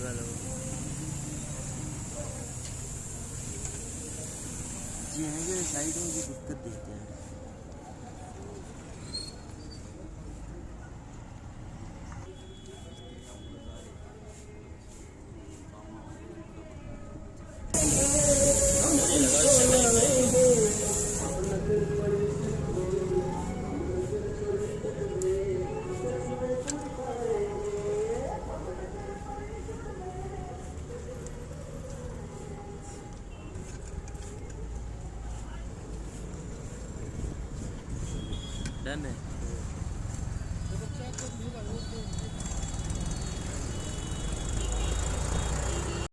लगा लो जी हैं ये साइड में भी दिक्कत देते हैं। डन है।